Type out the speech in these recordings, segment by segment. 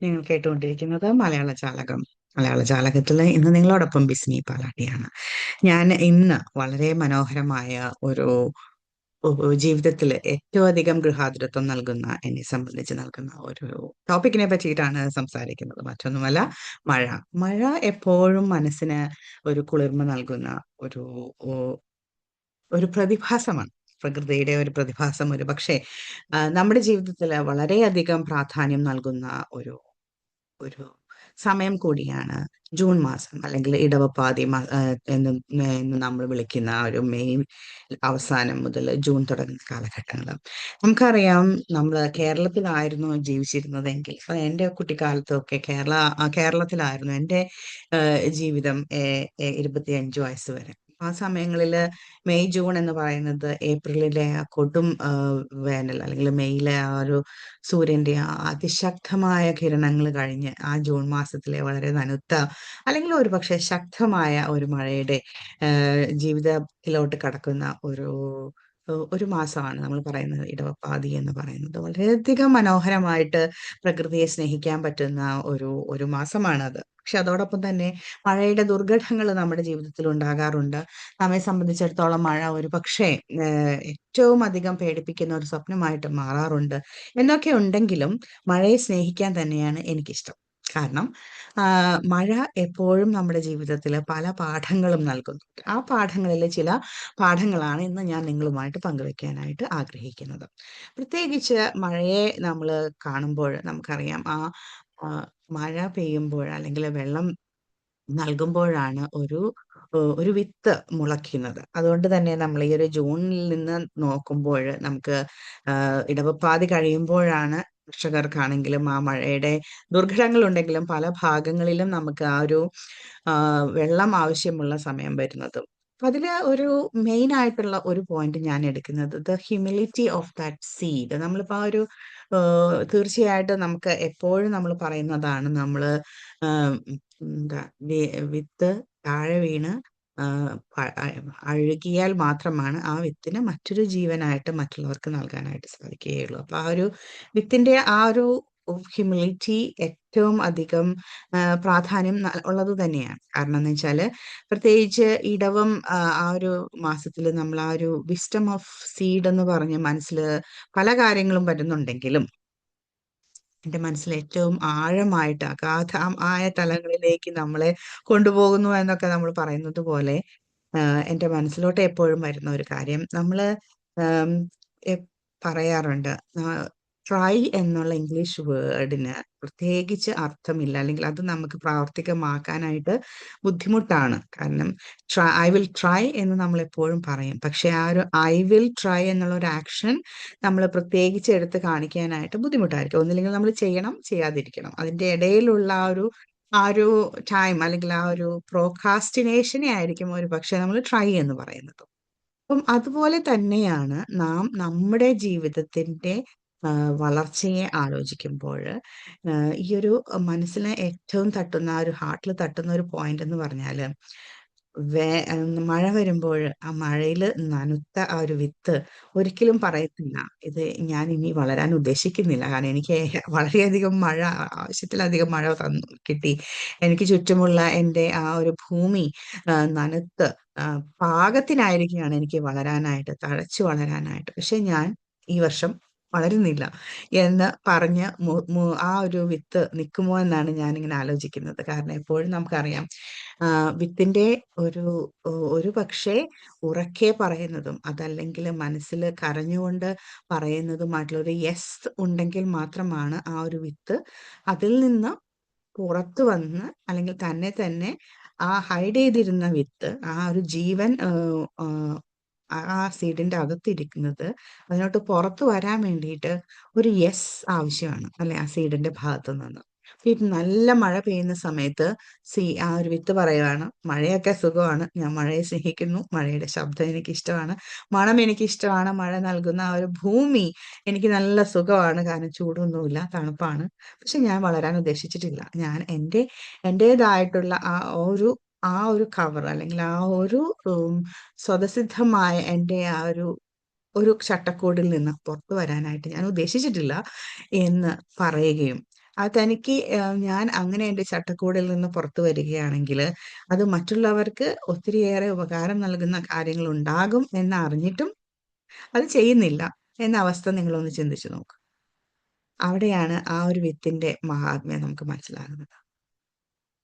നിങ്ങൾ കേട്ടുകൊണ്ടിരിക്കുന്നത് മലയാള ജാലകം. മലയാള ജാലകത്തിൽ ഇന്ന് നിങ്ങളോടൊപ്പം ബിസ്മി പാലാട്ടിയാണ്. ഞാൻ ഇന്ന് വളരെ മനോഹരമായ ഒരു ജീവിതത്തിൽ ഏറ്റവും അധികം ഗൃഹാതുരത്വം നൽകുന്ന, എന്നെ സംബന്ധിച്ച് നൽകുന്ന ഒരു ടോപ്പിക്കിനെ പറ്റിയിട്ടാണ് സംസാരിക്കുന്നത്. മറ്റൊന്നുമല്ല, മഴ. മഴ എപ്പോഴും മനസ്സിന് ഒരു കുളിർമ നൽകുന്ന ഒരു ഒ- ഒരു പ്രതിഭാസമാണ്. പ്രകൃതിയുടെ ഒരു പ്രതിഭാസം. ഒരു പക്ഷേ നമ്മുടെ ജീവിതത്തിൽ വളരെയധികം പ്രാധാന്യം നൽകുന്ന ഒരു ഒരു സമയം കൂടിയാണ് ജൂൺ മാസം, അല്ലെങ്കിൽ ഇടവപ്പാതി എന്ന് നമ്മൾ വിളിക്കുന്ന ആ ഒരു മെയ് അവസാനം മുതൽ ജൂൺ തുടങ്ങുന്ന കാലഘട്ടങ്ങൾ. നമുക്കറിയാം, നമ്മൾ കേരളത്തിലായിരുന്നു ജീവിച്ചിരുന്നതെങ്കിൽ, എൻ്റെ കുട്ടിക്കാലത്തൊക്കെ കേരളത്തിലായിരുന്നു എൻ്റെ ജീവിതം. 25 വയസ്സ് വരെ ആ സമയങ്ങളിൽ മെയ് ജൂൺ എന്ന് പറയുന്നത് ഏപ്രിലിലെ ആ കൊടും വേനൽ, അല്ലെങ്കിൽ മെയ്യിലെ ആ ഒരു സൂര്യന്റെ ആ അതിശക്തമായ കിരണങ്ങൾ കഴിഞ്ഞ് ആ ജൂൺ മാസത്തിലെ വളരെ നനുത്ത, അല്ലെങ്കിൽ ഒരു പക്ഷെ ശക്തമായ ഒരു മഴയുടെ ജീവിതത്തിലോട്ട് കടക്കുന്ന ഒരു മാസമാണ് നമ്മൾ പറയുന്നത് ഇടവപ്പാതി എന്ന് പറയുന്നത്. വളരെയധികം മനോഹരമായിട്ട് പ്രകൃതിയെ സ്നേഹിക്കാൻ പറ്റുന്ന ഒരു ഒരു മാസമാണത്. പക്ഷെ അതോടൊപ്പം തന്നെ മഴയുടെ ദുർഘടങ്ങൾ നമ്മുടെ ജീവിതത്തിൽ ഉണ്ടാകാറുണ്ട്. നമ്മെ സംബന്ധിച്ചിടത്തോളം മഴ ഒരു പക്ഷേ ഏറ്റവും അധികം പേടിപ്പിക്കുന്ന ഒരു സ്വപ്നമായിട്ട് മാറാറുണ്ട്. എന്നൊക്കെ ഉണ്ടെങ്കിലും മഴയെ സ്നേഹിക്കാൻ തന്നെയാണ് എനിക്കിഷ്ടം. കാരണം മഴ എപ്പോഴും നമ്മുടെ ജീവിതത്തിൽ പല പാഠങ്ങളും നൽകുന്നു. ആ പാഠങ്ങളിൽ ചില പാഠങ്ങളാണ് ഇന്ന് ഞാൻ നിങ്ങളുമായിട്ട് പങ്കുവെക്കാനായിട്ട് ആഗ്രഹിക്കുന്നത്. പ്രത്യേകിച്ച് മഴയെ നമ്മൾ കാണുമ്പോൾ നമുക്കറിയാം, ആ, മഴ പെയ്യുമ്പോൾ അല്ലെങ്കിൽ വെള്ളം നൽകുമ്പോഴാണ് ഒരു വിത്ത് മുളയ്ക്കുന്നത്. അതുകൊണ്ട് തന്നെ നമ്മൾ ഈ ഒരു ജൂണിൽ നിന്ന് നോക്കുമ്പോൾ നമുക്ക് ഇടവപ്പാതി കഴിയുമ്പോഴാണ് കർഷകർക്കാണെങ്കിലും ആ മഴയുടെ ദുർഘടങ്ങളുണ്ടെങ്കിലും പല ഭാഗങ്ങളിലും നമുക്ക് ആ ഒരു വെള്ളം ആവശ്യമുള്ള സമയം വരുന്നതും. അപ്പൊ അതില് ഒരു മെയിൻ ആയിട്ടുള്ള ഒരു പോയിന്റ് ഞാൻ എടുക്കുന്നത് the humility of that seed. നമ്മളിപ്പോ ആ ഒരു തീർച്ചയായിട്ടും നമുക്ക് എപ്പോഴും നമ്മൾ പറയുന്നതാണ്, നമ്മള് എന്താ വിത്ത് താഴെ വീണ് ആ, അഴുകിയാൽ മാത്രമാണ് ആ വിത്തിന് മറ്റൊരു ജീവനായിട്ട് മറ്റുള്ളവർക്ക് നൽകാനായിട്ട് സാധിക്കുകയുള്ളൂ. അപ്പൊ ആ ഒരു വിത്തിന്റെ ആ ഒരു ഹ്യൂമിലിറ്റി ഏറ്റവും അധികം പ്രാധാന്യം ഉള്ളത് തന്നെയാണ്. കാരണം എന്ന് വെച്ചാല്, പ്രത്യേകിച്ച് ഇടവം ആ ഒരു മാസത്തിൽ നമ്മൾ ആ ഒരു വിസ്റ്റം ഓഫ് സീഡ് എന്ന് പറഞ്ഞ് മനസ്സിൽ പല കാര്യങ്ങളും വരുന്നുണ്ടെങ്കിലും, എന്റെ മനസ്സിൽ ഏറ്റവും ആഴമായിട്ട് ആയ തലങ്ങളിലേക്ക് നമ്മളെ കൊണ്ടുപോകുന്നു എന്നൊക്കെ നമ്മൾ പറയുന്നത് പോലെ, എന്റെ മനസ്സിലോട്ട് എപ്പോഴും വരുന്ന ഒരു കാര്യം, നമ്മള് ആം, എ- പറയാറുണ്ട്, ട്രൈ എന്നുള്ള ഇംഗ്ലീഷ് വേർഡിന് പ്രത്യേകിച്ച് അർത്ഥമില്ല, അല്ലെങ്കിൽ അത് നമുക്ക് പ്രാവർത്തികമാക്കാനായിട്ട് ബുദ്ധിമുട്ടാണ്. കാരണം ഐ വിൽ ട്രൈ എന്ന് നമ്മൾ എപ്പോഴും പറയും, പക്ഷെ ആ ഒരു ഐ വിൽ ട്രൈ എന്നുള്ള ഒരു ആക്ഷൻ നമ്മൾ പ്രത്യേകിച്ച് എടുത്ത് കാണിക്കാനായിട്ട് ബുദ്ധിമുട്ടായിരിക്കും. ഒന്നില്ലെങ്കിൽ നമ്മൾ ചെയ്യണം, ചെയ്യാതിരിക്കണം. അതിന്റെ ഇടയിലുള്ള ആ ഒരു ടൈം, അല്ലെങ്കിൽ ആ ഒരു പ്രോകാസ്റ്റിനേഷനെ ആയിരിക്കും ഒരു പക്ഷെ നമ്മൾ ട്രൈ എന്ന് പറയുന്നത്. അപ്പം അതുപോലെ തന്നെയാണ് നാം നമ്മുടെ ജീവിതത്തിന്റെ വളർച്ചയെ ആലോചിക്കുമ്പോൾ, ഈ ഒരു മനസ്സിനെ ഏറ്റവും തട്ടുന്ന, ആ ഒരു ഹാർട്ടിൽ തട്ടുന്ന ഒരു പോയിന്റ് എന്ന് പറഞ്ഞാല്, മഴ വരുമ്പോൾ ആ മഴയിൽ നനുത്ത ആ ഒരു വിത്ത് ഒരിക്കലും പറയത്തില്ല, ഇത് ഞാൻ ഇനി വളരാൻ ഉദ്ദേശിക്കുന്നില്ല. കാരണം എനിക്ക് വളരെയധികം മഴ, ആവശ്യത്തിലധികം മഴ കിട്ടി. എനിക്ക് ചുറ്റുമുള്ള എൻ്റെ ആ ഒരു ഭൂമി നനുത്ത് പാകത്തിനായിരിക്കുകയാണ് എനിക്ക് വളരാനായിട്ട്, തഴച്ചു വളരാനായിട്ട്. പക്ഷെ ഞാൻ ഈ വർഷം വളരുന്നില്ല എന്ന് പറഞ്ഞ് ആ ഒരു വിത്ത് നിൽക്കുമോ എന്നാണ് ഞാനിങ്ങനെ ആലോചിക്കുന്നത്. കാരണം എപ്പോഴും നമുക്കറിയാം, വിത്തിന്റെ ഒരു ഒരു പക്ഷേ ഉറക്കെ പറയുന്നതും, അതല്ലെങ്കിൽ മനസ്സിൽ കരഞ്ഞുകൊണ്ട് പറയുന്നതുമായിട്ടുള്ള ഒരു യെസ് ഉണ്ടെങ്കിൽ മാത്രമാണ് ആ ഒരു വിത്ത് അതിൽ നിന്ന് പുറത്തു വന്ന്, അല്ലെങ്കിൽ തന്നെ തന്നെ ആ ഹൈഡ് ചെയ്തിരുന്ന വിത്ത്, ആ ഒരു ജീവൻ ആ സീഡിന്റെ അകത്തിരിക്കുന്നത്, അതിനോട്ട് പുറത്തു വരാൻ വേണ്ടിയിട്ട് ഒരു യെസ് ആവശ്യമാണ്, അല്ലെ, ആ സീഡിന്റെ ഭാഗത്തു നിന്ന്. ഈ നല്ല മഴ പെയ്യുന്ന സമയത്ത് ആ ഒരു വിത്ത് പറയുവാണ്, മഴയൊക്കെ സുഖമാണ്, ഞാൻ മഴയെ സ്നേഹിക്കുന്നു, മഴയുടെ ശബ്ദം എനിക്ക് ഇഷ്ടമാണ്, മണം എനിക്ക് ഇഷ്ടമാണ്, മഴ നൽകുന്ന ആ ഒരു ഭൂമി എനിക്ക് നല്ല സുഖമാണ്, കാരണം ചൂടൊന്നുമില്ല, തണുപ്പാണ്. പക്ഷെ ഞാൻ വളരാൻ ഉദ്ദേശിച്ചിട്ടില്ല. ഞാൻ എന്റേതായിട്ടുള്ള ആ ഒരു കവർ, അല്ലെങ്കിൽ ആ ഒരു സ്വതസിദ്ധമായ എൻ്റെ ആ ഒരു ഒരു ചട്ടക്കൂടിൽ നിന്ന് പുറത്തു വരാനായിട്ട് ഞാൻ ഉദ്ദേശിച്ചിട്ടില്ല എന്ന് പറയുകയും, തനിക്ക് ഞാൻ അങ്ങനെ എന്റെ ചട്ടക്കൂടിൽ നിന്ന് പുറത്തു വരികയാണെങ്കിൽ അത് മറ്റുള്ളവർക്ക് ഒത്തിരിയേറെ ഉപകാരം നൽകുന്ന കാര്യങ്ങൾ ഉണ്ടാകും എന്ന് അറിഞ്ഞിട്ടും അത് ചെയ്യുന്നില്ല എന്ന അവസ്ഥ നിങ്ങളൊന്ന് ചിന്തിച്ചു നോക്ക്. അവിടെയാണ് ആ ഒരു വിത്തിന്റെ മഹാത്മ്യം നമുക്ക് മനസ്സിലാകുന്നത്.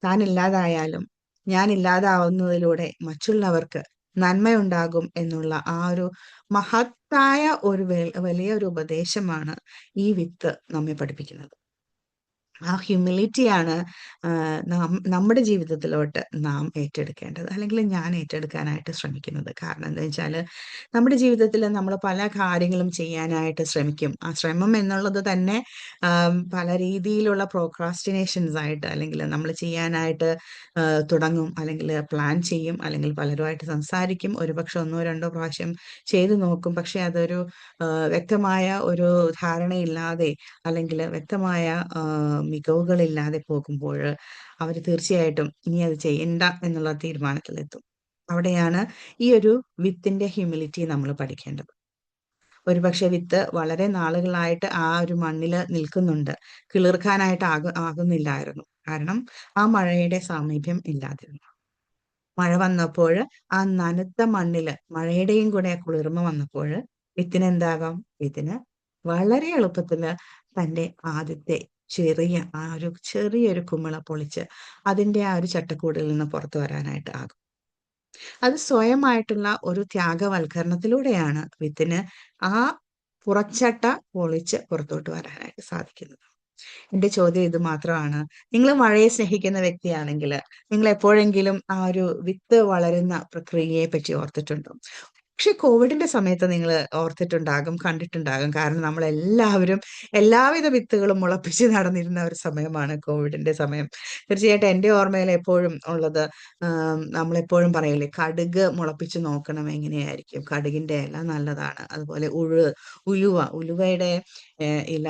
താൻ ഇല്ലാതായാലും ഞാൻ ഇല്ലാതാവുന്നതിലൂടെ മറ്റുള്ളവർക്ക് നന്മയുണ്ടാകും എന്നുള്ള ആ ഒരു മഹത്തായ ഒരു വലിയ ഒരു ഉപദേശമാണ് ഈ വിത്ത് നമ്മെ പഠിപ്പിക്കുന്നത്. ആ ഹ്യൂമിലിറ്റിയാണ് നമ്മുടെ ജീവിതത്തിലോട്ട് നാം ഏറ്റെടുക്കേണ്ടത്, അല്ലെങ്കിൽ ഞാൻ ഏറ്റെടുക്കാനായിട്ട് ശ്രമിക്കുന്നത്. കാരണം എന്താ വെച്ചാൽ, നമ്മുടെ ജീവിതത്തിൽ നമ്മൾ പല കാര്യങ്ങളും ചെയ്യാനായിട്ട് ശ്രമിക്കും. ആ ശ്രമം എന്നുള്ളത് തന്നെ പല രീതിയിലുള്ള പ്രോക്രാസ്റ്റിനേഷൻസ് ആയിട്ട്, അല്ലെങ്കിൽ നമ്മൾ ചെയ്യാനായിട്ട് തുടങ്ങും, അല്ലെങ്കിൽ പ്ലാൻ ചെയ്യും, അല്ലെങ്കിൽ പലരുമായിട്ട് സംസാരിക്കും, ഒരുപക്ഷെ ഒന്നോ രണ്ടോ പ്രാവശ്യം ചെയ്തു നോക്കും. പക്ഷെ അതൊരു വ്യക്തമായ ഒരു ധാരണയില്ലാതെ, അല്ലെങ്കിൽ വ്യക്തമായ മികവുകളില്ലാതെ പോകുമ്പോൾ അവർ തീർച്ചയായിട്ടും ഇനി അത് ചെയ്യണ്ട എന്നുള്ള തീരുമാനത്തിലെത്തും. അവിടെയാണ് ഈ ഒരു വിത്തിന്റെ ഹ്യൂമിലിറ്റി നമ്മൾ പഠിക്കേണ്ടത്. ഒരുപക്ഷെ വിത്ത് വളരെ നാളുകളായിട്ട് ആ ഒരു മണ്ണിൽ നിൽക്കുന്നുണ്ട്, കിളിർക്കാനായിട്ട് ആകുന്നില്ലായിരുന്നു. കാരണം ആ മഴയുടെ സാമീപ്യം ഇല്ലാതിരുന്നു. മഴ വന്നപ്പോൾ ആ നനുത്ത മണ്ണില് മഴയുടെയും കൂടെ കുളിർമ വന്നപ്പോൾ വിത്തിന് വിത്തിന് വളരെ എളുപ്പത്തില് തന്റെ ആദ്യത്തെ ചെറിയൊരു കുമിള പൊളിച്ച് അതിന്റെ ആ ഒരു ചട്ടക്കൂടിൽ നിന്ന് പുറത്തു വരാനായിട്ട് ആകും. അത് സ്വയമായിട്ടുള്ള ഒരു ത്യാഗവൽക്കരണത്തിലൂടെയാണ് വിത്തിന് ആ പുറച്ചട്ട പൊളിച്ച് പുറത്തോട്ട് വരാനായിട്ട് സാധിക്കുന്നത്. എന്റെ ചോദ്യം ഇത് മാത്രമാണ്: നിങ്ങൾ മഴയെ സ്നേഹിക്കുന്ന വ്യക്തിയാണെങ്കിൽ നിങ്ങൾ എപ്പോഴെങ്കിലും ആ ഒരു വിത്ത് വളരുന്ന പ്രക്രിയയെ പറ്റി ഓർത്തിട്ടുണ്ടോ? പക്ഷെ കോവിഡിന്റെ സമയത്ത് നിങ്ങൾ ഓർത്തിട്ടുണ്ടാകും, കണ്ടിട്ടുണ്ടാകും. കാരണം നമ്മളെല്ലാവരും എല്ലാവിധ വിത്തുകളും മുളപ്പിച്ച് നടന്നിരുന്ന ഒരു സമയമാണ് കോവിഡിന്റെ സമയം. തീർച്ചയായിട്ടും എന്റെ ഓർമ്മയിൽ എപ്പോഴും ഉള്ളത്, നമ്മളെപ്പോഴും പറയില്ലേ, കടുക് മുളപ്പിച്ച് നോക്കണം എങ്ങനെയായിരിക്കും, കടുകിന്റെ ഇല നല്ലതാണ്, അതുപോലെ ഉലുവയുടെ ഇല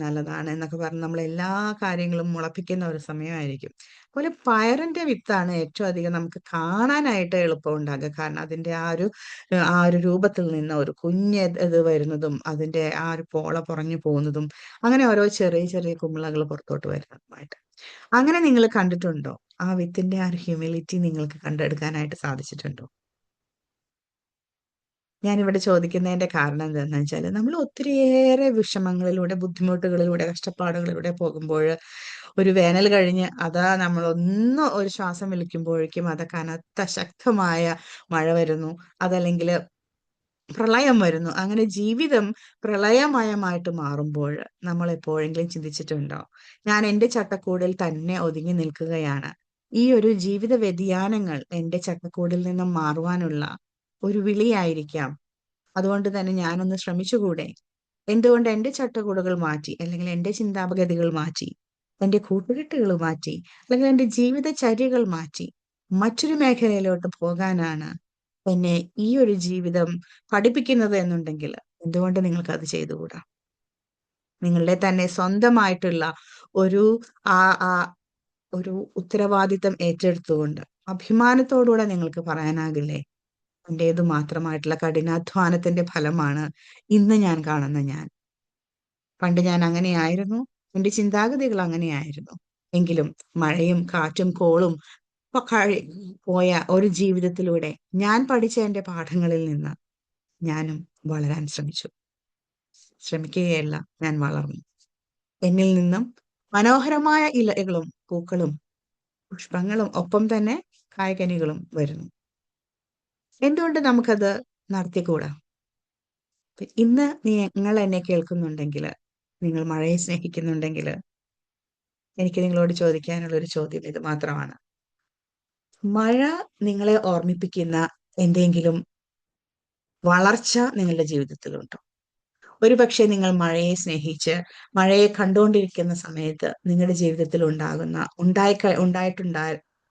നല്ലതാണ് എന്നൊക്കെ പറഞ്ഞ് നമ്മൾ എല്ലാ കാര്യങ്ങളും മുളപ്പിക്കുന്ന ഒരു സമയമായിരിക്കും. അതുപോലെ പയറിന്റെ വിത്താണ് ഏറ്റവും അധികം നമുക്ക് കാണാനായിട്ട് എളുപ്പം ഉണ്ടാകുക. കാരണം അതിന്റെ ആ ഒരു രൂപത്തിൽ നിന്ന് ഒരു കുഞ്ഞ് ഇത് വരുന്നതും, അതിന്റെ ആ ഒരു പോള പുറഞ്ഞു പോകുന്നതും, അങ്ങനെ ഓരോ ചെറിയ ചെറിയ കുമിളകൾ പുറത്തോട്ട് വരുന്നതുമായിട്ട്. അങ്ങനെ നിങ്ങൾ കണ്ടിട്ടുണ്ടോ? ആ വിത്തിന്റെ ആ ഒരു ഹ്യൂമിലിറ്റി നിങ്ങൾക്ക് കണ്ടെടുക്കാനായിട്ട് സാധിച്ചിട്ടുണ്ടോ? ഞാനിവിടെ ചോദിക്കുന്നതിന്റെ കാരണം എന്താന്ന് വെച്ചാല്, നമ്മൾ ഒത്തിരിയേറെ വിഷമങ്ങളിലൂടെ, ബുദ്ധിമുട്ടുകളിലൂടെ, കഷ്ടപ്പാടുകളിലൂടെ പോകുമ്പോൾ ഒരു വേനൽ കഴിഞ്ഞ് അതാ നമ്മളൊന്ന് ഒരു ശ്വാസം വലിക്കുമ്പോഴേക്കും അത് കനത്ത ശക്തമായ മഴ വരുന്നു. അതല്ലെങ്കിൽ പ്രളയം വരുന്നു. അങ്ങനെ ജീവിതം പ്രളയമയമായിട്ട് മാറുമ്പോൾ നമ്മൾ എപ്പോഴെങ്കിലും ചിന്തിച്ചിട്ടുണ്ടോ? ഞാൻ എന്റെ ചട്ടക്കൂടിൽ തന്നെ ഒതുങ്ങി നിൽക്കുകയാണ്. ഈ ഒരു ജീവിത വ്യതിയാനങ്ങൾ എന്റെ ചട്ടക്കൂടിൽ നിന്നും മാറുവാനുള്ള ഒരു വിളിയായിരിക്കാം. അതുകൊണ്ട് തന്നെ ഞാനൊന്ന് ശ്രമിച്ചുകൂടെ? എന്തുകൊണ്ട് എന്റെ ചട്ടക്കൂടുകൾ മാറ്റി, അല്ലെങ്കിൽ എന്റെ ചിന്താഗതികൾ മാറ്റി, എന്റെ കൂട്ടുകെട്ടുകൾ മാറ്റി, അല്ലെങ്കിൽ എന്റെ ജീവിതചര്യകൾ മാറ്റി മറ്റൊരു മേഖലയിലോട്ട് പോകാനാണ് എന്നെ ഈ ഒരു ജീവിതം പഠിപ്പിക്കുന്നത് എന്നുണ്ടെങ്കിൽ എന്തുകൊണ്ട് നിങ്ങൾക്ക് അത് ചെയ്തുകൂടാ? നിങ്ങളുടെ തന്നെ സ്വന്തമായിട്ടുള്ള ഒരു ആ ആ ഒരു ഉത്തരവാദിത്തം ഏറ്റെടുത്തുകൊണ്ട് അഭിമാനത്തോടുകൂടെ നിങ്ങൾക്ക് പറയാനാകില്ലേ, എന്റേത് മാത്രമായിട്ടുള്ള കഠിനാധ്വാനത്തിന്റെ ഫലമാണ് ഇന്ന് ഞാൻ കാണുന്ന ഞാൻ. പണ്ട് ഞാൻ അങ്ങനെയായിരുന്നു, എന്റെ ചിന്താഗതികൾ അങ്ങനെയായിരുന്നു. എങ്കിലും മഴയും കാറ്റും കോളും കഴി പോയ ഒരു ജീവിതത്തിലൂടെ ഞാൻ പഠിച്ച എന്റെ പാഠങ്ങളിൽ നിന്ന് ഞാനും വളരാൻ ശ്രമിക്കുകയല്ല, ഞാൻ വളർന്നു. എന്നിൽ നിന്നും മനോഹരമായ ഇലകളും പൂക്കളും പുഷ്പങ്ങളും ഒപ്പം തന്നെ കായ്കനികളും വരുന്നു. എന്തുകൊണ്ട് നമുക്കത് നടത്തിക്കൂടാ? ഇന്ന് നിങ്ങൾ എന്നെ കേൾക്കുന്നുണ്ടെങ്കിൽ, നിങ്ങൾ മഴയെ സ്നേഹിക്കുന്നുണ്ടെങ്കിൽ, എനിക്ക് നിങ്ങളോട് ചോദിക്കാനുള്ള ഒരു ചോദ്യം ഇത് മാത്രമാണ്: മഴ നിങ്ങളെ ഓർമ്മിപ്പിക്കുന്ന എന്തെങ്കിലും വളർച്ച നിങ്ങളുടെ ജീവിതത്തിലുണ്ടോ? ഒരുപക്ഷെ നിങ്ങൾ മഴയെ സ്നേഹിച്ച് മഴയെ കണ്ടുകൊണ്ടിരിക്കുന്ന സമയത്ത് നിങ്ങളുടെ ജീവിതത്തിൽ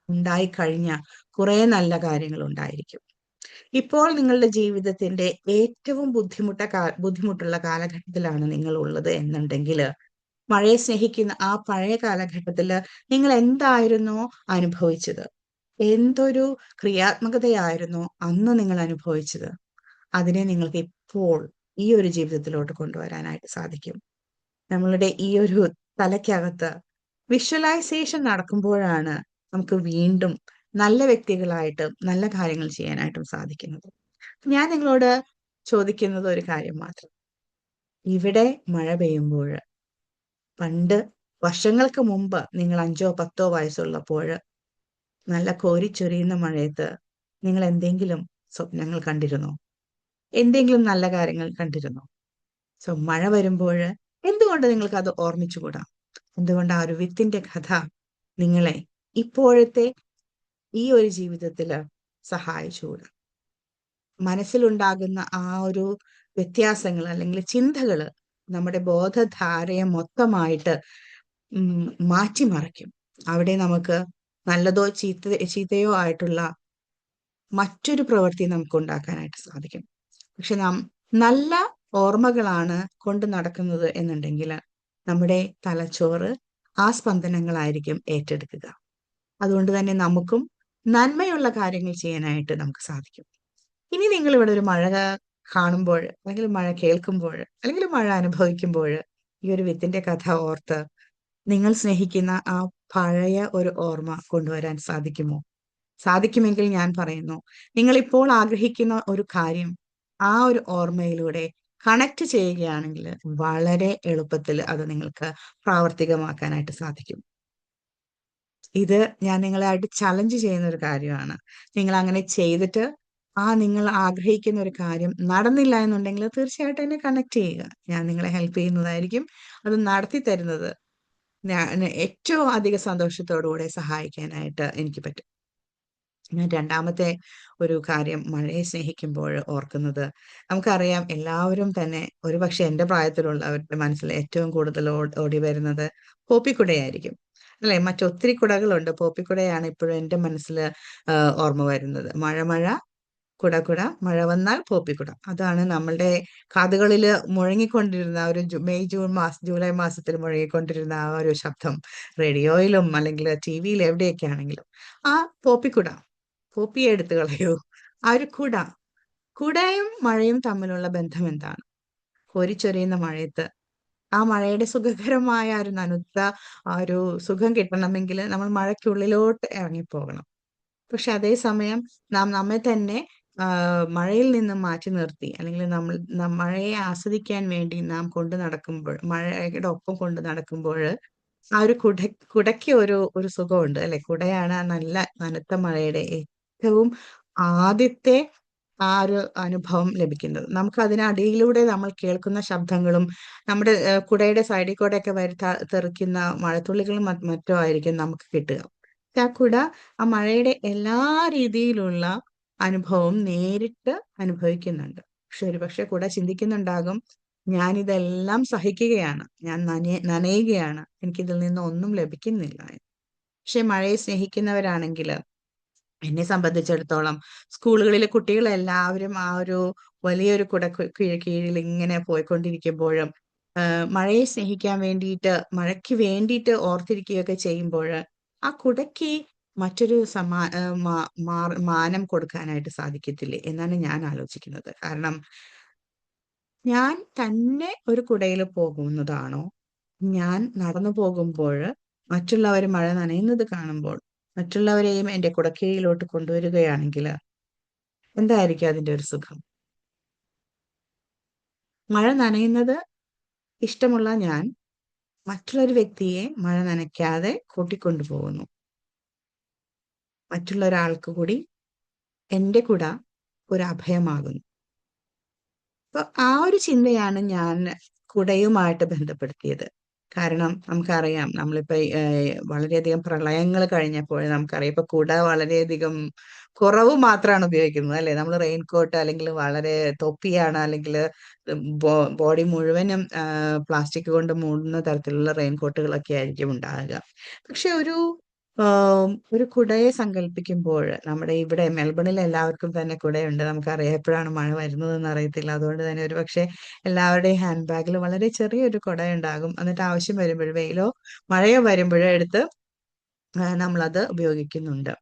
ഉണ്ടായിക്കഴിഞ്ഞ കുറെ നല്ല കാര്യങ്ങൾ ഉണ്ടായിരിക്കും. ഇപ്പോൾ നിങ്ങളുടെ ജീവിതത്തിന്റെ ഏറ്റവും ബുദ്ധിമുട്ടുള്ള കാലഘട്ടത്തിലാണ് നിങ്ങൾ ഉള്ളത് എന്നുണ്ടെങ്കിൽ, മഴയെ സ്നേഹിക്കുന്ന ആ പഴയ കാലഘട്ടത്തില് നിങ്ങൾ എന്തായിരുന്നോ അനുഭവിച്ചത്, എന്തൊരു ക്രിയാത്മകതയായിരുന്നോ അന്ന് നിങ്ങൾ അനുഭവിച്ചത്, അതിനെ നിങ്ങൾക്ക് ഇപ്പോൾ ഈ ഒരു ജീവിതത്തിലോട്ട് കൊണ്ടുവരാനായിട്ട് സാധിക്കും. നമ്മളുടെ ഈ ഒരു തലയ്ക്കകത്ത് വിഷ്വലൈസേഷൻ നടക്കുമ്പോഴാണ് നമുക്ക് വീണ്ടും നല്ല വ്യക്തികളായിട്ട് നല്ല കാര്യങ്ങൾ ചെയ്യാനായിട്ടും സാധിക്കുന്നത്. ഞാൻ നിങ്ങളോട് ചോദിക്കുന്നത് ഒരു കാര്യം മാത്രം. ഇവിടെ മഴ പെയ്യുമ്പോൾ, പണ്ട് വർഷങ്ങൾക്ക് മുമ്പ് നിങ്ങൾ 5-10 വയസ്സുള്ളപ്പോൾ നല്ല കോരിച്ചൊരിയുന്ന മഴയത്ത് നിങ്ങൾ എന്തെങ്കിലും സ്വപ്നങ്ങൾ കണ്ടിരുന്നോ? എന്തെങ്കിലും നല്ല കാര്യങ്ങൾ കണ്ടിരുന്നോ? സോ മഴ വരുമ്പോൾ എന്തുകൊണ്ട് നിങ്ങൾക്ക് അത് ഓർമ്മിച്ചുകൂടാ? എന്തുകൊണ്ട് ആ ഒരു വിത്തിന്റെ കഥ നിങ്ങളെ ഇപ്പോഴത്തെ ഈ ഒരു ജീവിതത്തില് സഹായിച്ചുകൂടാ? മനസ്സിലുണ്ടാകുന്ന ആ ഒരു വ്യത്യാസങ്ങൾ അല്ലെങ്കിൽ ചിന്തകള് നമ്മുടെ ബോധധാരയെ മൊത്തമായിട്ട് ഉം, മാറ്റിമറിക്കും. അവിടെ നമുക്ക് നല്ലതോ ചീത്തയോ ആയിട്ടുള്ള മറ്റൊരു പ്രവൃത്തി നമുക്ക് ഉണ്ടാക്കാനായിട്ട് സാധിക്കും. പക്ഷെ നാം നല്ല ഓർമ്മകളാണ് കൊണ്ട് നടക്കുന്നത് എന്നുണ്ടെങ്കിൽ നമ്മുടെ തലച്ചോറ് ആ സ്പന്ദനങ്ങളായിരിക്കും ഏറ്റെടുക്കുക. അതുകൊണ്ട് തന്നെ നമുക്കും നന്മയുള്ള കാര്യങ്ങൾ ചെയ്യാനായിട്ട് നമുക്ക് സാധിക്കും. ഇനി നിങ്ങൾ ഇവിടെ ഒരു മഴ കാണുമ്പോൾ, അല്ലെങ്കിൽ മഴ കേൾക്കുമ്പോൾ, അല്ലെങ്കിൽ മഴ അനുഭവിക്കുമ്പോൾ ഈ ഒരു വിത്തിന്റെ കഥ ഓർത്ത് നിങ്ങൾ സ്നേഹിക്കുന്ന ആ പഴയ ഒരു ഓർമ്മ കൊണ്ടുവരാൻ സാധിക്കുമോ? സാധിക്കുമെങ്കിൽ ഞാൻ പറയുന്നു, നിങ്ങൾ ഇപ്പോൾ ആഗ്രഹിക്കുന്ന ഒരു കാര്യം ആ ഒരു ഓർമ്മയിലൂടെ കണക്ട് ചെയ്യുകയാണെങ്കിൽ വളരെ എളുപ്പത്തിൽ അത് നിങ്ങൾക്ക് പ്രാവർത്തികമാക്കാനായിട്ട് സാധിക്കും. ഇത് ഞാൻ നിങ്ങളായിട്ട് ചലഞ്ച് ചെയ്യുന്ന ഒരു കാര്യമാണ്. നിങ്ങൾ അങ്ങനെ ചെയ്തിട്ട് നിങ്ങൾ ആഗ്രഹിക്കുന്ന ഒരു കാര്യം നടന്നില്ല എന്നുണ്ടെങ്കിൽ തീർച്ചയായിട്ടും എന്നെ കണക്ട് ചെയ്യുക. ഞാൻ നിങ്ങളെ ഹെൽപ്പ് ചെയ്യുന്നതായിരിക്കും. അത് നടത്തി തരുന്നത് ഞാൻ ഏറ്റവും അധികം സന്തോഷത്തോടുകൂടെ സഹായിക്കാനായിട്ട് എനിക്ക് പറ്റും. ഞാൻ രണ്ടാമത്തെ ഒരു കാര്യം മഴയെ സ്നേഹിക്കുമ്പോൾ ഓർക്കുന്നത്, നമുക്കറിയാം എല്ലാവരും തന്നെ ഒരുപക്ഷെ എൻ്റെ പ്രായത്തിലുള്ളവരുടെ മനസ്സിൽ ഏറ്റവും കൂടുതൽ ഓടി വരുന്നത് പോപ്പിക്കുടയായിരിക്കും, അല്ലെ? മറ്റൊത്തിരി കുടകളുണ്ട്, പോപ്പിക്കുടയാണ് ഇപ്പോഴും എൻ്റെ മനസ്സിൽ ഓർമ്മ വരുന്നത്. മഴ മഴ കുട കുട, മഴ വന്നാൽ പോപ്പിക്കുട. അതാണ് നമ്മളുടെ കാതുകളിൽ മുഴങ്ങിക്കൊണ്ടിരുന്ന ആ ഒരു ജൂലൈ മാസത്തിൽ മുഴങ്ങിക്കൊണ്ടിരുന്ന ആ ഒരു ശബ്ദം, റേഡിയോയിലും അല്ലെങ്കിൽ TV യിൽ എവിടെയൊക്കെ ആണെങ്കിലും. ആ പോപ്പിക്കുട, പോപ്പിയെ എടുത്തു കളയൂ. ആ ഒരു കുട, കുടയും മഴയും തമ്മിലുള്ള ബന്ധം എന്താണ്? കോരിച്ചൊരിയുന്ന മഴയത്ത് ആ മഴയുടെ സുഖകരമായ ആ ഒരു നനുത്ത ആ ഒരു സുഖം കിട്ടണമെങ്കിൽ നമ്മൾ മഴയ്ക്കുള്ളിലോട്ട് ഇറങ്ങിപ്പോകണം. പക്ഷെ അതേസമയം നാം നമ്മെ തന്നെ മഴയിൽ നിന്ന് മാറ്റി നിർത്തി, അല്ലെങ്കിൽ മഴയെ ആസ്വദിക്കാൻ വേണ്ടി നാം കൊണ്ടു നടക്കുമ്പോൾ, മഴയുടെ ഒപ്പം കൊണ്ട് നടക്കുമ്പോൾ ആ ഒരു കുടയ്ക്ക് ഒരു ഒരു സുഖമുണ്ട്, അല്ലെ? കുടയാണ് ആ നല്ല നനുത്ത മഴയുടെ ഏറ്റവും ആദ്യത്തെ ആ ഒരു അനുഭവം ലഭിക്കുന്നത്. നമുക്ക് അതിനടിയിലൂടെ നമ്മൾ കേൾക്കുന്ന ശബ്ദങ്ങളും നമ്മുടെ കുടയുടെ സൈഡിൽ കൂടെ ഒക്കെ തെറിക്കുന്ന മഴത്തുള്ളികളും മറ്റോ ആയിരിക്കും നമുക്ക് കിട്ടുക. ആ കുട ആ മഴയുടെ എല്ലാ രീതിയിലുള്ള അനുഭവം നേരിട്ട് അനുഭവിക്കുന്നുണ്ട്. പക്ഷെ ഒരുപക്ഷെ കുട ചിന്തിക്കുന്നുണ്ടാകും, ഞാനിതെല്ലാം സഹിക്കുകയാണ്, ഞാൻ നനയുകയാണ്, എനിക്കിതിൽ നിന്ന് ഒന്നും ലഭിക്കുന്നില്ല എന്ന്. പക്ഷെ മഴയെ സ്നേഹിക്കുന്നവരാണെങ്കിൽ, എന്നെ സംബന്ധിച്ചിടത്തോളം സ്കൂളുകളിലെ കുട്ടികളെല്ലാവരും ആ ഒരു വലിയൊരു കീഴിൽ ഇങ്ങനെ പോയിക്കൊണ്ടിരിക്കുമ്പോഴും മഴയെ സ്നേഹിക്കാൻ വേണ്ടിയിട്ട്, മഴയ്ക്ക് വേണ്ടിയിട്ട് ഓർത്തിരിക്കുകയൊക്കെ ചെയ്യുമ്പോൾ ആ കുടയ്ക്ക് മറ്റൊരു മാനം കൊടുക്കാനായിട്ട് സാധിക്കത്തില്ലേ എന്നാണ് ഞാൻ ആലോചിക്കുന്നത്. കാരണം ഞാൻ തന്നെ ഒരു കുടയിൽ പോകുന്നതാണോ, ഞാൻ നടന്നു പോകുമ്പോൾ മറ്റുള്ളവർ മഴ നനയുന്നത് കാണുമ്പോൾ മറ്റുള്ളവരെയും എൻ്റെ കുടക്കീഴിലോട്ട് കൊണ്ടുവരികയാണെങ്കിൽ എന്തായിരിക്കും അതിൻ്റെ ഒരു സുഖം? മഴ നനയുന്നത് ഇഷ്ടമുള്ള ഞാൻ മറ്റുള്ളൊരു വ്യക്തിയെ മഴ നനയ്ക്കാതെ കൂട്ടിക്കൊണ്ടുപോകുന്നു. മറ്റുള്ള ഒരാൾക്ക് കൂടി എൻ്റെ കുട ഒരു അഭയമാകുന്നു. അപ്പൊ ആ ഒരു ചിന്തയാണ് ഞാൻ കുടയുമായിട്ട് ബന്ധപ്പെടുത്തിയത്. കാരണം നമുക്കറിയാം, നമ്മളിപ്പോ വളരെയധികം പ്രളയങ്ങൾ കഴിഞ്ഞപ്പോൾ നമുക്കറിയാം ഇപ്പൊ കുട വളരെയധികം കുറവ് മാത്രമാണ് ഉപയോഗിക്കുന്നത്, അല്ലെ? നമ്മൾ റെയിൻകോട്ട് അല്ലെങ്കിൽ വളരെ തൊപ്പിയാണ്, അല്ലെങ്കിൽ ബോഡി മുഴുവനും പ്ലാസ്റ്റിക് കൊണ്ട് മൂടുന്ന തരത്തിലുള്ള റെയിൻകോട്ടുകളൊക്കെ ആയിരിക്കും ഉണ്ടാകുക. പക്ഷെ ഒരു കുടയെ സങ്കല്പിക്കുമ്പോൾ, നമ്മുടെ ഇവിടെ മെൽബണിൽ എല്ലാവർക്കും തന്നെ കുടയുണ്ട്. നമുക്കറിയാം എപ്പോഴാണ് മഴ വരുന്നതെന്ന് അറിയത്തില്ല. അതുകൊണ്ട് തന്നെ ഒരുപക്ഷെ എല്ലാവരുടെയും ഹാൻഡ് ബാഗിൽ വളരെ ചെറിയൊരു കുട ഉണ്ടാകും. എന്നിട്ട് ആവശ്യം വരുമ്പോൾ, വെയിലോ മഴയോ വരുമ്പോഴോ എടുത്ത് നമ്മളത് ഉപയോഗിക്കുന്നുണ്ട്.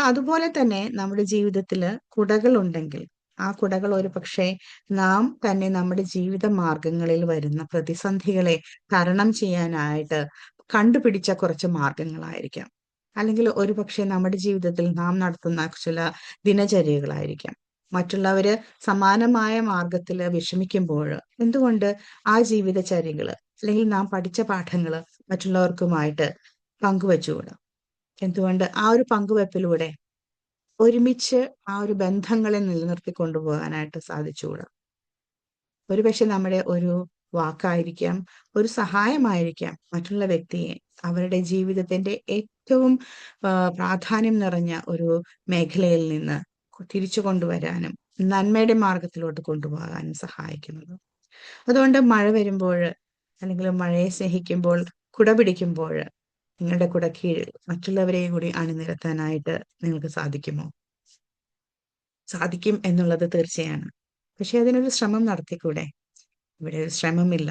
അതുപോലെ തന്നെ നമ്മുടെ ജീവിതത്തിൽ കുടകൾ ഉണ്ടെങ്കിൽ ആ കുടകൾ ഒരു പക്ഷേ നാം തന്നെ നമ്മുടെ ജീവിത മാർഗങ്ങളിൽ വരുന്ന പ്രതിസന്ധികളെ തരണം ചെയ്യാനായിട്ട് കണ്ടുപിടിച്ച കുറച്ച് മാർഗങ്ങളായിരിക്കാം. അല്ലെങ്കിൽ ഒരുപക്ഷെ നമ്മുടെ ജീവിതത്തിൽ നാം നടത്തുന്ന ചില ദിനചര്യകളായിരിക്കാം. മറ്റുള്ളവര് സമാനമായ മാർഗത്തിൽ വിഷമിക്കുമ്പോൾ എന്തുകൊണ്ട് ആ ജീവിതചര്യകള് അല്ലെങ്കിൽ നാം പഠിച്ച പാഠങ്ങള് മറ്റുള്ളവർക്കുമായിട്ട് പങ്കുവെച്ചുകൂടാ? എന്തുകൊണ്ട് ആ ഒരു പങ്കുവെപ്പിലൂടെ ഒരുമിച്ച് ആ ഒരു ബന്ധങ്ങളെ നിലനിർത്തി കൊണ്ടുപോകാനായിട്ട് സാധിച്ചുകൂടാ? ഒരുപക്ഷെ നമ്മുടെ ഒരു വാക്കായിരിക്കാം, ഒരു സഹായമായിരിക്കാം മറ്റുള്ള വ്യക്തിയെ അവരുടെ ജീവിതത്തിന്റെ ഏറ്റവും പ്രാധാന്യം നിറഞ്ഞ ഒരു മേഖലയിൽ നിന്ന് തിരിച്ചു കൊണ്ടുവരാനും നന്മയുടെ മാർഗത്തിലോട്ട് കൊണ്ടുപോകാനും സഹായിക്കുന്നത്. അതുകൊണ്ട് മഴ വരുമ്പോൾ അല്ലെങ്കിൽ മഴയെ സ്നേഹിക്കുമ്പോൾ, കുട പിടിക്കുമ്പോൾ നിങ്ങളുടെ കുട കീഴിൽ മറ്റുള്ളവരെയും കൂടി അണിനിരത്താനായിട്ട് നിങ്ങൾക്ക് സാധിക്കുമോ? സാധിക്കും എന്നുള്ളത് തീർച്ചയാണ്. പക്ഷെ അതിനൊരു ശ്രമം നടത്തിക്കൂടെ? ഇവിടെ ഒരു ശ്രമമില്ല.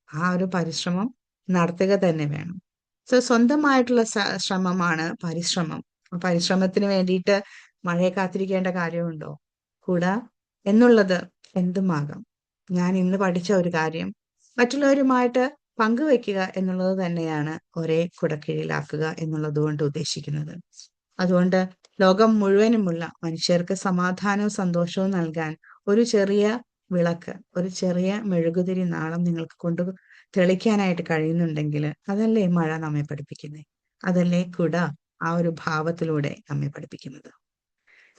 ആ ഒരു പരിശ്രമം നടത്തുക തന്നെ വേണം. സ്വന്തമായിട്ടുള്ള ശ്രമമാണ് പരിശ്രമം. പരിശ്രമത്തിന് വേണ്ടിയിട്ട് മഴയെ കാത്തിരിക്കേണ്ട കാര്യമുണ്ടോ? കൂടാ എന്നുള്ളത് എന്തുമാകാം. ഞാൻ ഇന്ന് പഠിച്ച ഒരു കാര്യം മറ്റുള്ളവരുമായിട്ട് പങ്കുവെക്കുക എന്നുള്ളത് തന്നെയാണ് ഒരേ കുടക്കീഴിലാക്കുക എന്നുള്ളത് കൊണ്ട് ഉദ്ദേശിക്കുന്നത്. അതുകൊണ്ട് ലോകം മുഴുവനുമുള്ള മനുഷ്യർക്ക് സമാധാനവും സന്തോഷവും നൽകാൻ ഒരു ചെറിയ വിളക്ക്, ഒരു ചെറിയ മെഴുകുതിരി നാളം നിങ്ങൾക്ക് കൊണ്ട് തെളിക്കാനായിട്ട് കഴിയുന്നുണ്ടെങ്കിൽ അതല്ലേ മഴ നമ്മെ പഠിപ്പിക്കുന്നത്? അതല്ലേ കുട ആ ഒരു ഭാവത്തിലൂടെ നമ്മെ പഠിപ്പിക്കുന്നത്?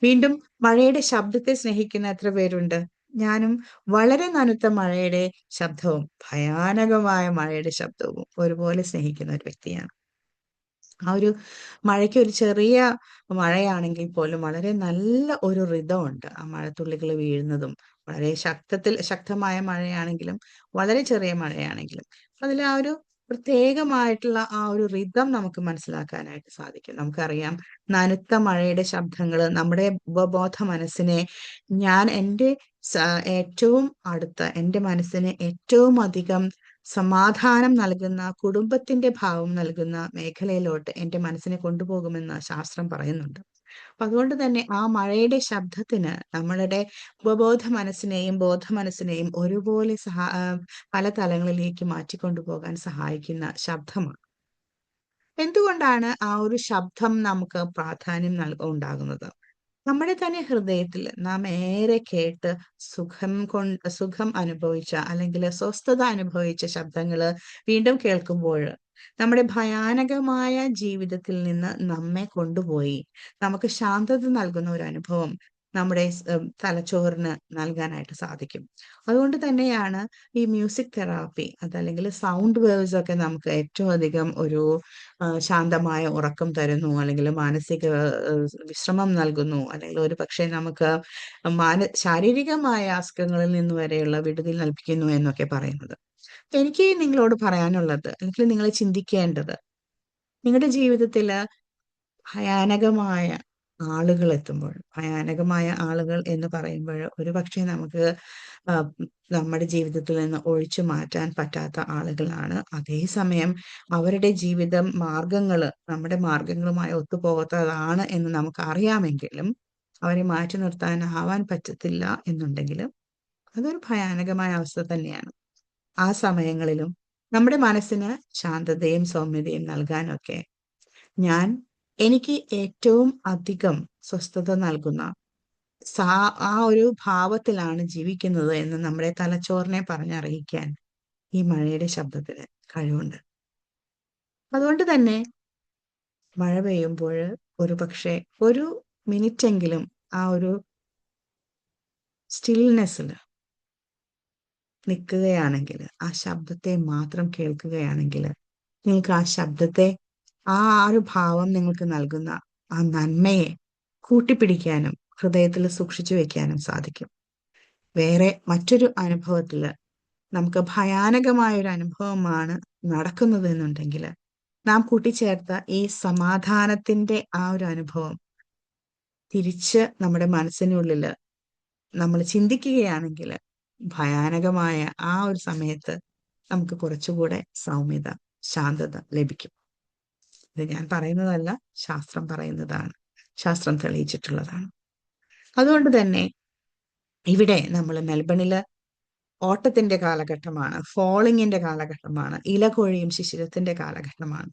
വീണ്ടും മഴയുടെ ശബ്ദത്തെ സ്നേഹിക്കുന്ന എത്ര പേരുണ്ട്? ഞാനും വളരെ നനുത്ത മഴയുടെ ശബ്ദവും ഭയാനകമായ മഴയുടെ ശബ്ദവും ഒരുപോലെ സ്നേഹിക്കുന്ന ഒരു വ്യക്തിയാണ്. ആ ഒരു മഴയ്ക്ക് ഒരു ചെറിയ മഴയാണെങ്കിൽ പോലും വളരെ നല്ല ഒരു റിതമുണ്ട് ആ മഴത്തുള്ളികൾ വീഴുന്നതും. വളരെ ശക്തമായ മഴയാണെങ്കിലും വളരെ ചെറിയ മഴയാണെങ്കിലും അതിൽ ആ ഒരു പ്രത്യേകമായിട്ടുള്ള ആ ഒരു റിതം നമുക്ക് മനസ്സിലാക്കാനായിട്ട് സാധിക്കും. നമുക്കറിയാം നനുത്ത മഴയുടെ ശബ്ദങ്ങൾ നമ്മുടെ ഉപബോധ മനസ്സിനെ എൻ്റെ ഏറ്റവും അടുത്ത എൻ്റെ മനസ്സിന് ഏറ്റവും അധികം സമാധാനം നൽകുന്ന, കുടുംബത്തിന്റെ ഭാവം നൽകുന്ന മേഖലയിലോട്ട് എൻ്റെ മനസ്സിനെ കൊണ്ടുപോകുമെന്ന് ശാസ്ത്രം പറയുന്നുണ്ട്. അപ്പൊ അതുകൊണ്ട് തന്നെ ആ മഴയുടെ ശബ്ദത്തിന് നമ്മളുടെ ഉപബോധ മനസ്സിനെയും ബോധ മനസ്സിനെയും ഒരുപോലെ പല തലങ്ങളിലേക്ക് മാറ്റിക്കൊണ്ടുപോകാൻ സഹായിക്കുന്ന ശബ്ദമാണ്. എന്തുകൊണ്ടാണ് ആ ഒരു ശബ്ദം നമുക്ക് പ്രാധാന്യം ഉണ്ടാകുന്നത്? നമ്മുടെ തന്നെ ഹൃദയത്തിൽ നാം ഏറെ കേട്ട് സുഖം അനുഭവിച്ച അല്ലെങ്കിൽ സ്വസ്ഥത അനുഭവിച്ച ശബ്ദങ്ങള് വീണ്ടും കേൾക്കുമ്പോൾ നമ്മുടെ ഭയാനകമായ ജീവിതത്തിൽ നിന്ന് നമ്മെ കൊണ്ടുപോയി നമുക്ക് ശാന്തത നൽകുന്ന ഒരു അനുഭവം നമ്മുടെ തലച്ചോറിന് നൽകാനായിട്ട് സാധിക്കും. അതുകൊണ്ട് തന്നെയാണ് ഈ മ്യൂസിക് തെറാപ്പി അതല്ലെങ്കിൽ സൗണ്ട് വേവ്സ് ഒക്കെ നമുക്ക് ഏറ്റവും അധികം ഒരു ശാന്തമായ ഉറക്കം തരുന്നു, അല്ലെങ്കിൽ മാനസിക വിശ്രമം നൽകുന്നു, അല്ലെങ്കിൽ ഒരു പക്ഷേ നമുക്ക് ശാരീരികമായ അസുഖങ്ങളിൽ നിന്ന് വരെയുള്ള വിടുതൽ നൽകിക്കുന്നു എന്നൊക്കെ പറയുന്നത്. എനിക്ക് നിങ്ങളോട് പറയാനുള്ളത്, അല്ലെങ്കിൽ നിങ്ങൾ ചിന്തിക്കേണ്ടത്, നിങ്ങളുടെ ജീവിതത്തില് ഭയാനകമായ ആളുകൾ എത്തുമ്പോൾ, ഭയാനകമായ ആളുകൾ എന്ന് പറയുമ്പോൾ ഒരു പക്ഷേ നമുക്ക് നമ്മുടെ ജീവിതത്തിൽ നിന്ന് ഒഴിച്ചു മാറ്റാൻ പറ്റാത്ത ആളുകളാണ്. അതേസമയം അവരുടെ ജീവിതം മാർഗങ്ങള് നമ്മുടെ മാർഗങ്ങളുമായി ഒത്തുപോകാത്തതാണ് എന്ന് നമുക്ക് അറിയാമെങ്കിലും അവരെ മാറ്റി നിർത്താനാവാൻ പറ്റത്തില്ല എന്നുണ്ടെങ്കിൽ അതൊരു ഭയാനകമായ അവസ്ഥ തന്നെയാണ്. ആ സമയങ്ങളിലും നമ്മുടെ മനസ്സിന് ശാന്തതയും സൗമ്യതയും നൽകാനൊക്കെ ഞാൻ എനിക്ക് ഏറ്റവും അധികം സ്വസ്ഥത നൽകുന്ന ആ ഒരു ഭാവത്തിലാണ് ജീവിക്കുന്നത് എന്ന് നമ്മുടെ തലച്ചോറിനെ പറഞ്ഞറിയിക്കാൻ ഈ മഴയുടെ ശബ്ദത്തിന് കഴിവുണ്ട്. അതുകൊണ്ട് തന്നെ മഴ പെയ്യുമ്പോൾ ഒരു പക്ഷേ ഒരു മിനിറ്റെങ്കിലും ആ ഒരു സ്റ്റിൽനെസ്സിൽ നിൽക്കുകയാണെങ്കിൽ, ആ ശബ്ദത്തെ മാത്രം കേൾക്കുകയാണെങ്കിൽ നിങ്ങൾക്ക് ആ ശബ്ദത്തെ, ആ ഒരു ഭാവം നിങ്ങൾക്ക് നൽകുന്ന ആ നന്മയെ കൂട്ടിപ്പിടിക്കാനും ഹൃദയത്തിൽ സൂക്ഷിച്ചു വെക്കാനും സാധിക്കും. വേറെ മറ്റൊരു അനുഭവത്തില് നമുക്ക് ഭയാനകമായ ഒരു അനുഭവമാണ് നടക്കുന്നത് എന്നുണ്ടെങ്കിൽ നാം കൂട്ടിച്ചേർത്ത ഈ സമാധാനത്തിന്റെ ആ ഒരു അനുഭവം തിരിച്ച് നമ്മുടെ മനസ്സിനുള്ളില് നമ്മൾ ചിന്തിക്കുകയാണെങ്കിൽ ഭയാനകമായ ആ ഒരു സമയത്ത് നമുക്ക് കുറച്ചുകൂടെ സൗമ്യത, ശാന്തത ലഭിക്കും. ഇത് ഞാൻ പറയുന്നതല്ല, ശാസ്ത്രം പറയുന്നതാണ്, ശാസ്ത്രം തെളിയിച്ചിട്ടുള്ളതാണ്. അതുകൊണ്ട് തന്നെ ഇവിടെ നമ്മൾ മെൽബണില് ഓട്ടത്തിന്റെ കാലഘട്ടമാണ്, ഫോളിങ്ങിന്റെ കാലഘട്ടമാണ്, ഇല കൊഴിയും ശിശിരത്തിന്റെ കാലഘട്ടമാണ്.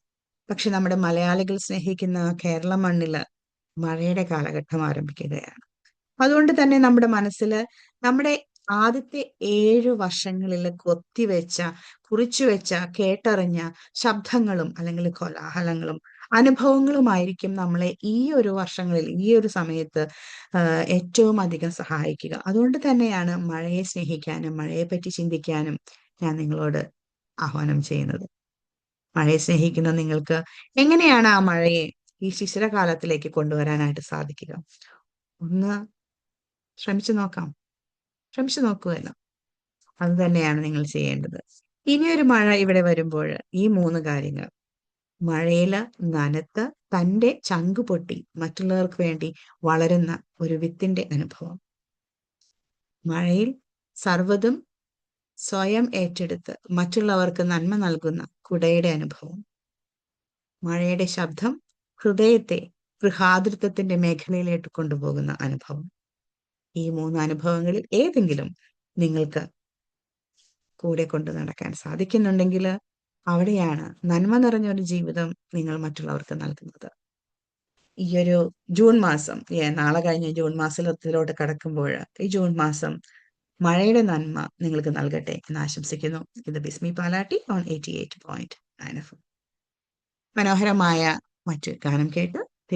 പക്ഷെ നമ്മുടെ മലയാളികൾ സ്നേഹിക്കുന്ന കേരള മണ്ണില് മഴയുടെ കാലഘട്ടം ആരംഭിക്കുകയാണ്. അതുകൊണ്ട് തന്നെ നമ്മുടെ മനസ്സിൽ നമ്മുടെ ആദ്യത്തെ 7 വർഷങ്ങളിൽ കൊത്തിവെച്ച, കുറിച്ചുവെച്ച, കേട്ടറിഞ്ഞ ശബ്ദങ്ങളും അല്ലെങ്കിൽ കോലാഹലങ്ങളും അനുഭവങ്ങളുമായിരിക്കും നമ്മളെ ഈ ഒരു വർഷങ്ങളിൽ, ഈ ഒരു സമയത്ത് ഏറ്റവും അധികം സഹായിക്കുക. അതുകൊണ്ട് തന്നെയാണ് മഴയെ സ്നേഹിക്കാനും മഴയെ പറ്റി ചിന്തിക്കാനും ഞാൻ നിങ്ങളോട് ആഹ്വാനം ചെയ്യുന്നത്. മഴയെ സ്നേഹിക്കുന്ന നിങ്ങൾക്ക് എങ്ങനെയാണ് ആ മഴയെ ഈ ശിശിരകാലത്തിലേക്ക് കൊണ്ടുവരാനായിട്ട് സാധിക്കുക? ഒന്ന് ശ്രമിച്ചു നോക്കാം. ശ്രമിച്ചു നോക്കുമല്ലോ. അത് തന്നെയാണ് നിങ്ങൾ ചെയ്യേണ്ടത്. ഇനിയൊരു മഴ ഇവിടെ വരുമ്പോൾ ഈ 3 കാര്യങ്ങൾ: മഴയില് നനത്ത് തന്റെ ചങ്ക് പൊട്ടി മറ്റുള്ളവർക്ക് വേണ്ടി വളരുന്ന ഒരു വിത്തിന്റെ അനുഭവം, മഴയിൽ സർവ്വതും സ്വയം ഏറ്റെടുത്ത് മറ്റുള്ളവർക്ക് നന്മ നൽകുന്ന കുടയുടെ അനുഭവം, മഴയുടെ ശബ്ദം ഹൃദയത്തെ ഗൃഹാതൃത്വത്തിന്റെ മേഖലയിലേക്ക് കൊണ്ടുപോകുന്ന അനുഭവം. ഈ 3 അനുഭവങ്ങളിൽ ഏതെങ്കിലും നിങ്ങൾക്ക് കൂടെ കൊണ്ട് നടക്കാൻ സാധിക്കുന്നുണ്ടെങ്കിൽ അവിടെയാണ് നന്മ നിറഞ്ഞ ഒരു ജീവിതം നിങ്ങൾ മറ്റുള്ളവർക്ക് നൽകുന്നത്. ഈ ഒരു ജൂൺ മാസം, നാളെ കഴിഞ്ഞ് ജൂൺ മാസത്തിലോട്ട് കടക്കുമ്പോൾ ഈ ജൂൺ മാസം മഴയുടെ നന്മ നിങ്ങൾക്ക് നൽകട്ടെ എന്ന് ആശംസിക്കുന്നു. ഇത് ബിസ്മി പാലാട്ടി ഓൺ 88.9 FM. മനോഹരമായ മറ്റു ഗാനം കേട്ട്